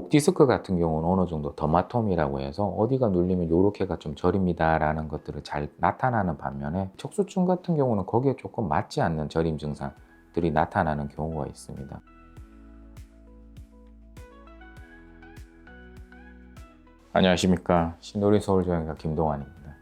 목 디스크 같은 경우는 어느 정도 더마톰이라고 해서 어디가 눌리면 요렇게가 좀 저립니다 라는 것들을 잘 나타나는 반면에, 척수증 같은 경우는 거기에 조금 맞지 않는 저림 증상들이 나타나는 경우가 있습니다. 안녕하십니까, 신도리 서울조형과 김동환입니다.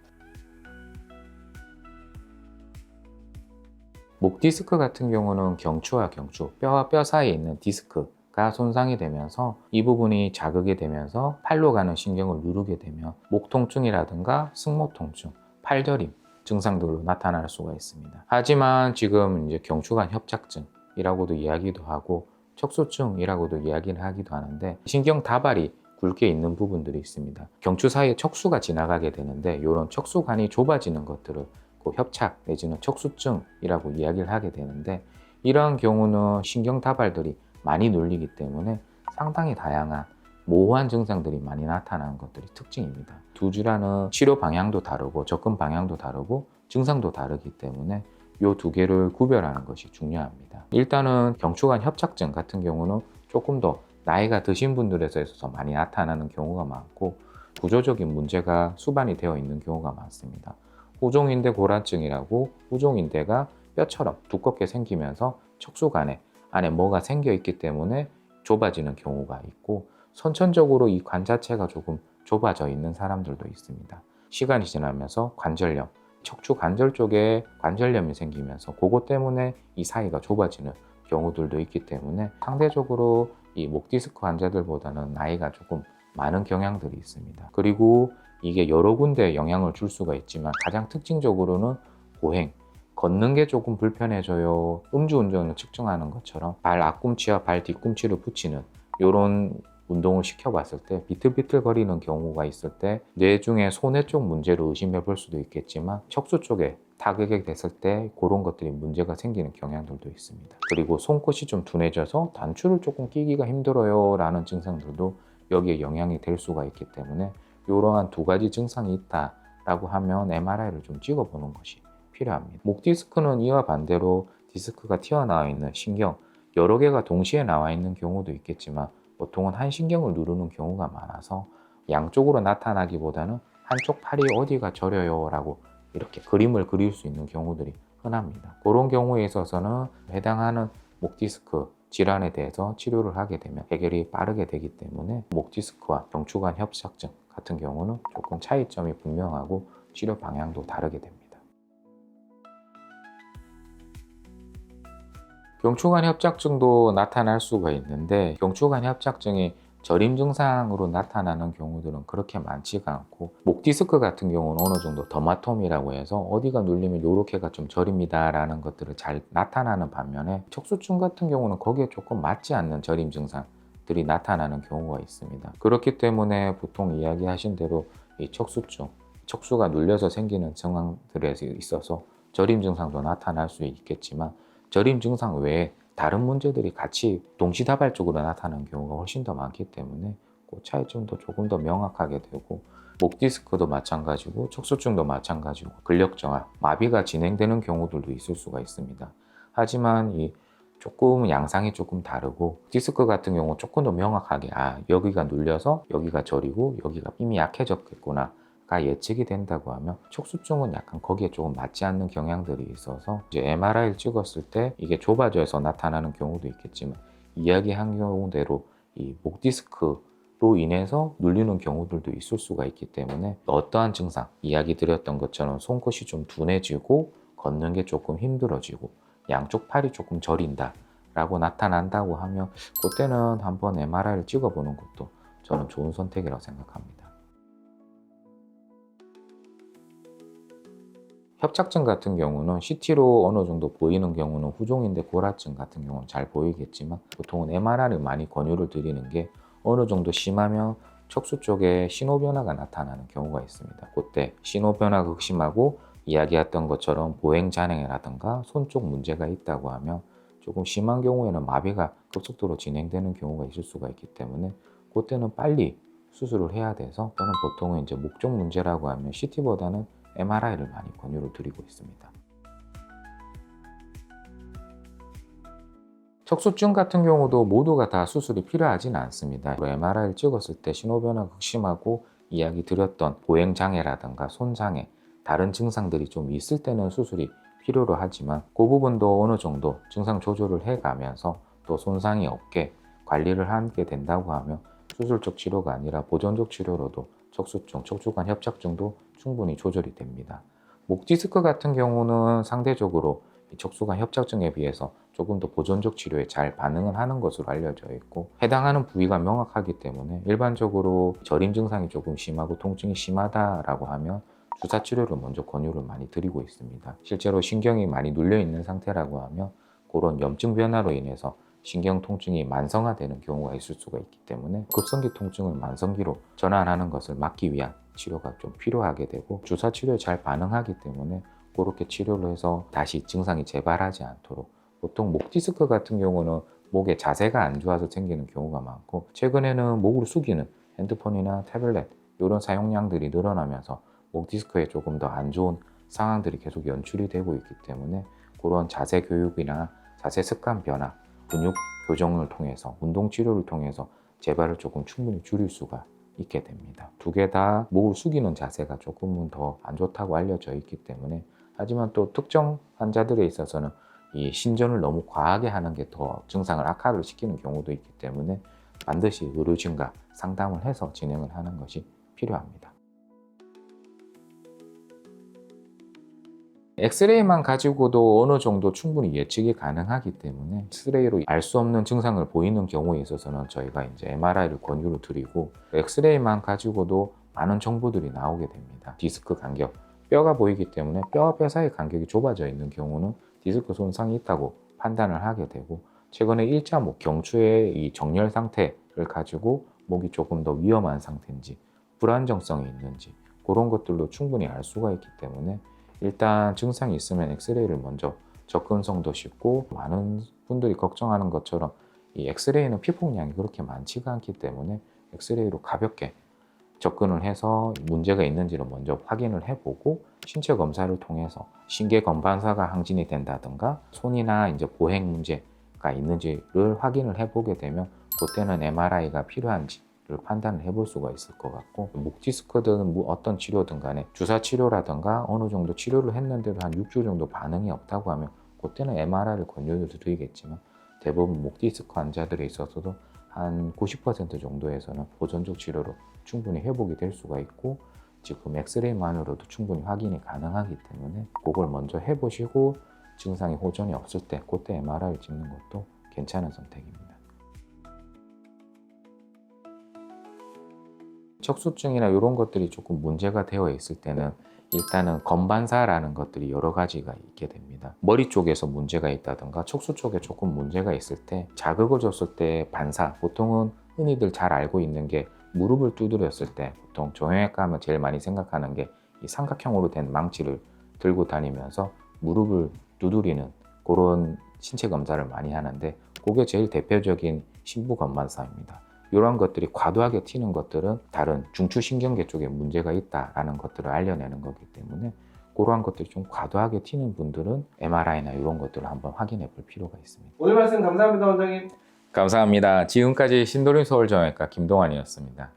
목 디스크 같은 경우는 경추와 경추, 뼈와 뼈 사이에 있는 디스크가 손상이 되면서 이 부분이 자극이 되면서 팔로 가는 신경을 누르게 되면 목 통증이라든가 승모 통증, 팔저림 증상들로 나타날 수가 있습니다. 하지만 지금 이제 경추관 협착증이라고도 이야기도 하고 척수증이라고도 이야기를 하기도 하는데, 신경 다발이 굵게 있는 부분들이 있습니다. 경추 사이에 척수가 지나가게 되는데, 이런 척수관이 좁아지는 것들을 협착 내지는 척수증이라고 이야기를 하게 되는데, 이러한 경우는 신경 다발들이 많이 눌리기 때문에 상당히 다양한 모호한 증상들이 많이 나타나는 것들이 특징입니다. 두 질환은 치료 방향도 다르고 접근 방향도 다르고 증상도 다르기 때문에 이 두 개를 구별하는 것이 중요합니다. 일단은 경추관 협착증 같은 경우는 조금 더 나이가 드신 분들에서 있어서 많이 나타나는 경우가 많고, 구조적인 문제가 수반이 되어 있는 경우가 많습니다. 후종인대 골화증이라고, 후종인대가 뼈처럼 두껍게 생기면서 척수관에 안에 뭐가 생겨 있기 때문에 좁아지는 경우가 있고, 선천적으로 이 관 자체가 조금 좁아져 있는 사람들도 있습니다. 시간이 지나면서 관절염, 척추 관절 쪽에 관절염이 생기면서 그것 때문에 이 사이가 좁아지는 경우들도 있기 때문에, 상대적으로 이 목 디스크 환자들보다는 나이가 조금 많은 경향들이 있습니다. 그리고 이게 여러 군데에 영향을 줄 수가 있지만, 가장 특징적으로는 보행, 걷는 게 조금 불편해져요. 음주운전을 측정하는 것처럼 발 앞꿈치와 발 뒤꿈치를 붙이는 이런 운동을 시켜봤을 때 비틀비틀 거리는 경우가 있을 때, 뇌 중에 소뇌 쪽 문제로 의심해 볼 수도 있겠지만, 척수 쪽에 타격이 됐을 때 그런 것들이 문제가 생기는 경향들도 있습니다. 그리고 손끝이 좀 둔해져서 단추를 조금 끼기가 힘들어요 라는 증상들도 여기에 영향이 될 수가 있기 때문에, 이러한 두 가지 증상이 있다라고 하면 MRI를 좀 찍어보는 것이 필요합니다. 목 디스크는 이와 반대로 디스크가 튀어나와 있는 신경 여러 개가 동시에 나와 있는 경우도 있겠지만, 보통은 한 신경을 누르는 경우가 많아서 양쪽으로 나타나기보다는 한쪽 팔이 어디가 저려요 라고 이렇게 그림을 그릴 수 있는 경우들이 흔합니다. 그런 경우에 있어서는 해당하는 목 디스크 질환에 대해서 치료를 하게 되면 해결이 빠르게 되기 때문에, 목 디스크와 경추관 협착증 같은 경우는 조금 차이점이 분명하고 치료 방향도 다르게 됩니다. 경추관 협착증도 나타날 수가 있는데, 경추관 협착증이 저림 증상으로 나타나는 경우들은 그렇게 많지가 않고, 목 디스크 같은 경우는 어느 정도 더마톰이라고 해서 어디가 눌리면 요렇게가 좀 저립니다 라는 것들을 잘 나타나는 반면에, 척수증 같은 경우는 거기에 조금 맞지 않는 저림 증상들이 나타나는 경우가 있습니다. 그렇기 때문에 보통 이야기하신 대로 이 척수증, 척수가 눌려서 생기는 증상들에 있어서 저림 증상도 나타날 수 있겠지만, 저림 증상 외에 다른 문제들이 같이 동시다발적으로 나타나는 경우가 훨씬 더 많기 때문에, 그 차이점도 조금 더 명확하게 되고, 목 디스크도 마찬가지고 척수증도 마찬가지고 근력 저하, 마비가 진행되는 경우들도 있을 수가 있습니다. 하지만 이 조금 양상이 조금 다르고, 디스크 같은 경우 조금 더 명확하게 여기가 눌려서 여기가 저리고 여기가 이미 약해졌겠구나 가 예측이 된다고 하면, 척수증은 약간 거기에 조금 맞지 않는 경향들이 있어서 이제 MRI를 찍었을 때 이게 좁아져서 나타나는 경우도 있겠지만, 이야기한 경우대로 이 목 디스크로 인해서 눌리는 경우들도 있을 수가 있기 때문에, 어떠한 증상 이야기 드렸던 것처럼 손끝이 좀 둔해지고 걷는 게 조금 힘들어지고 양쪽 팔이 조금 저린다 라고 나타난다고 하면, 그때는 한번 MRI를 찍어보는 것도 저는 좋은 선택이라고 생각합니다. 협착증 같은 경우는 CT로 어느 정도 보이는 경우는 후종인대 골화증 같은 경우는 잘 보이겠지만, 보통은 MRI를 많이 권유를 드리는 게, 어느 정도 심하면 척수 쪽에 신호 변화가 나타나는 경우가 있습니다. 그때 신호 변화가 극심하고 이야기했던 것처럼 보행 잔행이라든가 손 쪽 문제가 있다고 하면, 조금 심한 경우에는 마비가 급속도로 진행되는 경우가 있을 수가 있기 때문에, 그때는 빨리 수술을 해야 돼서, 저는 보통은 이제 목 쪽 문제라고 하면 CT보다는 MRI를 많이 권유를 드리고 있습니다. 척수증 같은 경우도 모두가 다 수술이 필요하지는 않습니다. MRI를 찍었을 때 신호변화가 극심하고 이야기 드렸던 보행장애라든가 손장애, 다른 증상들이 좀 있을 때는 수술이 필요로 하지만 그 부분도 어느 정도 증상 조절을 해가면서 또 손상이 없게 관리를 하게 된다고 하면 수술적 치료가 아니라 보존적 치료로도 척수증, 척추관 협착증도 충분히 조절이 됩니다. 목 디스크 같은 경우는 상대적으로 척수관 협착증에 비해서 조금 더 보존적 치료에 잘 반응을 하는 것으로 알려져 있고 해당하는 부위가 명확하기 때문에 일반적으로 저림 증상이 조금 심하고 통증이 심하다라고 하면 주사 치료를 먼저 권유를 많이 드리고 있습니다. 실제로 신경이 많이 눌려 있는 상태라고 하면 그런 염증 변화로 인해서 신경 통증이 만성화되는 경우가 있을 수가 있기 때문에 급성기 통증을 만성기로 전환하는 것을 막기 위한 치료가 좀 필요하게 되고 주사 치료에 잘 반응하기 때문에 그렇게 치료를 해서 다시 증상이 재발하지 않도록 보통 목 디스크 같은 경우는 목의 자세가 안 좋아서 생기는 경우가 많고 최근에는 목을 숙이는 핸드폰이나 태블릿 이런 사용량들이 늘어나면서 목 디스크에 조금 더 안 좋은 상황들이 계속 연출이 되고 있기 때문에 그런 자세 교육이나 자세 습관 변화, 근육 교정을 통해서 운동 치료를 통해서 재발을 조금 충분히 줄일 수가 있게 됩니다. 두 개 다 목을 숙이는 자세가 조금은 더 안 좋다고 알려져 있기 때문에 하지만 또 특정 환자들에 있어서는 이 신전을 너무 과하게 하는 게 더 증상을 악화를 시키는 경우도 있기 때문에 반드시 의료진과 상담을 해서 진행을 하는 것이 필요합니다. 엑스레이만 가지고도 어느 정도 충분히 예측이 가능하기 때문에 엑스레이로 알 수 없는 증상을 보이는 경우에 있어서는 저희가 이제 MRI를 권유를 드리고 엑스레이만 가지고도 많은 정보들이 나오게 됩니다. 디스크 간격, 뼈가 보이기 때문에 뼈와 뼈 사이 간격이 좁아져 있는 경우는 디스크 손상이 있다고 판단을 하게 되고 최근에 일자 목 경추의 이 정렬 상태를 가지고 목이 조금 더 위험한 상태인지 불안정성이 있는지 그런 것들도 충분히 알 수가 있기 때문에 일단 증상이 있으면 엑스레이를 먼저 접근성도 쉽고 많은 분들이 걱정하는 것처럼 이 엑스레이는 피폭량이 그렇게 많지가 않기 때문에 엑스레이로 가볍게 접근을 해서 문제가 있는지를 먼저 확인을 해보고 신체 검사를 통해서 신계 건반사가 항진이 된다든가 손이나 이제 보행 문제가 있는지를 확인을 해보게 되면 그때는 MRI가 필요한지를 판단을 해볼 수가 있을 것 같고 목 디스크든 어떤 치료든 간에 주사 치료라든가 어느 정도 치료를 했는데도 한 6주 정도 반응이 없다고 하면 그때는 MRI를 권유를 드리겠지만 대부분 목 디스크 환자들에 있어서도 한 90% 정도에서는 보존적 치료로 충분히 회복이 될 수가 있고 지금 엑스레이만으로도 충분히 확인이 가능하기 때문에 그걸 먼저 해보시고 증상이 호전이 없을 때 그때 MRI를 찍는 것도 괜찮은 선택입니다. 척수증이나 이런 것들이 조금 문제가 되어 있을 때는 일단은 건반사라는 것들이 여러 가지가 있게 됩니다. 머리 쪽에서 문제가 있다든가 척수 쪽에 조금 문제가 있을 때 자극을 줬을 때 반사, 보통은 흔히들 잘 알고 있는 게 무릎을 두드렸을 때 보통 정형외과 하면 제일 많이 생각하는 게 이 삼각형으로 된 망치를 들고 다니면서 무릎을 두드리는 그런 신체 검사를 많이 하는데 그게 제일 대표적인 신부 건반사입니다. 이런 것들이 과도하게 튀는 것들은 다른 중추신경계 쪽에 문제가 있다라는 것들을 알려내는 거기 때문에 그러한 것들이 좀 과도하게 튀는 분들은 MRI나 이런 것들을 한번 확인해 볼 필요가 있습니다. 오늘 말씀 감사합니다, 원장님. 감사합니다. 지금까지 신도림 서울정형외과 김동환이었습니다.